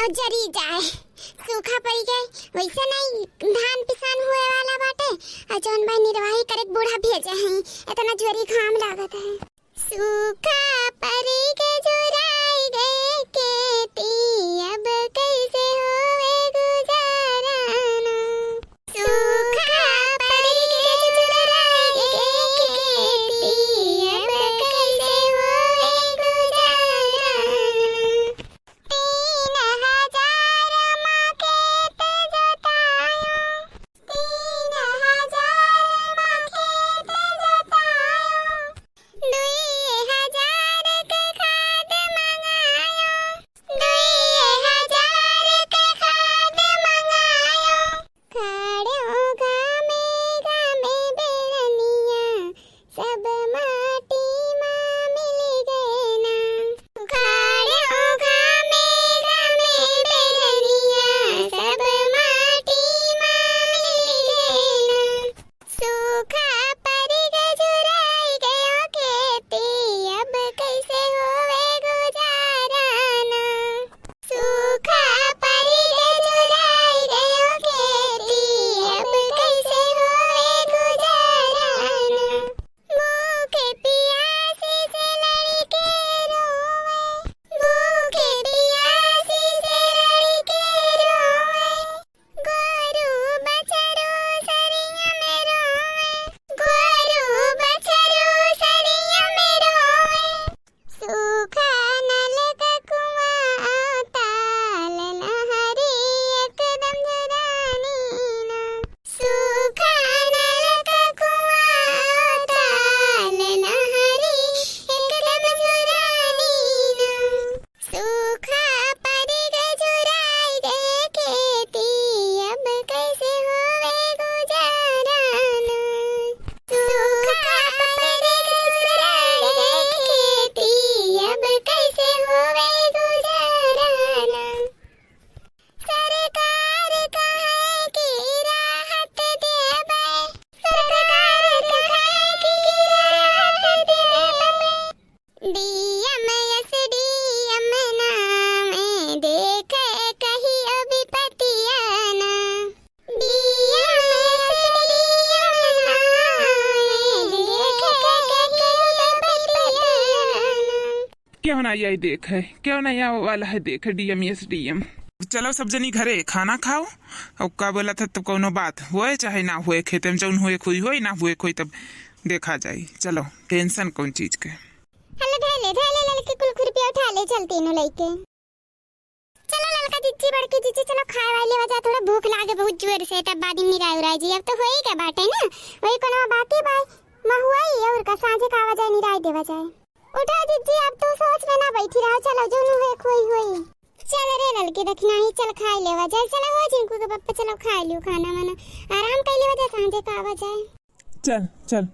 और जरी जाए सूखा पड़ गए वैसे नहीं धान पिसान हुए वाला बाटे और जौन भाई निर्वाही करे बूढ़ा भेजे हैं इतना जोरी घाम लागत है सूखा पड़ गए जुराई गए खेती अब कैसे होवे गुजारा सूखा पड़ गए जुराई गए खेती अब कैसे होवे गुजारा 3000 माँ खेत जोतायो 3000 माँ खेत जोतायो 2000 के खाद मंगायो 2000 के खाद मंगायो खाड़ो गामे गामे बेरनिया सब माटी माँ मिल गए ना खाड़ो गामे गामे बेरनिया सब माटी माँ मिल गए ना सूखा पड़ गए जुराई गयो खेती अब कैसे होवे गुजारा ना सूखा पड़ गए जुराई गयो खेती अब कैसे होवे गुजारा ना भूखे प्यासे से लड़के रोवे भूखे प्यासे से लड़के रोवे गोरू बछरू सरिया में रोवे गोरू बछरू सरिया में रोवे सूखा नल का कुआं ताल नहरी एकदम जुरानी ना सूखा नल का कुआं ताल नहरी एकदम जुरानी ना सूखा पड़ गए जुराई गए खेती अब कैसे होवे गुजारा ना सूखा पड़ गए जुराई गए खेती अब कैसे होवे गुजारा ना सरकार कहे कि राहत देबे सरकार कहे कि राहत देबे डीएम एसडीएम नामे देखे कहीं अभी पतिया ना डीएम एसडीएम नामे देखे कहीं अभी पतिया ना क्यों ना यही देख है क्यों ना यहाँ वाला है देख डीएम एसडीएम। चलो सब जनी घरे खाना खाओ और का बोला था तब कोनो बात हुए चाहे ना हुए खेते में जौन हुए कोई होई ना हुए कोई तब देखा जाए। चलो टेंशन कौन चीज के हेलो धैले लड़के कुल खुरपिया उठा ले चलती नो लइके चलो लड़का जीजी बड़की जीजी चलो खाए वाले वजह थोड़ा भूख लागे बहुत जोर से तब बाद में निराय उराय जी अब तो होई का बात है ना वही कोनो बात है भाई महुआई और का सांझे का आवाज निराय देवा जाए उठा जीजी अब तो सोच में ना बैठी रहो चलो जो हुए कोई होई चल रे लड़के देखना ही चल खाए लेवा जाए चलो हो जिनको के पप्पा चलो खा लियो खाना वाना आराम कर लेवा जाए सांझे का आवाज आए चल चल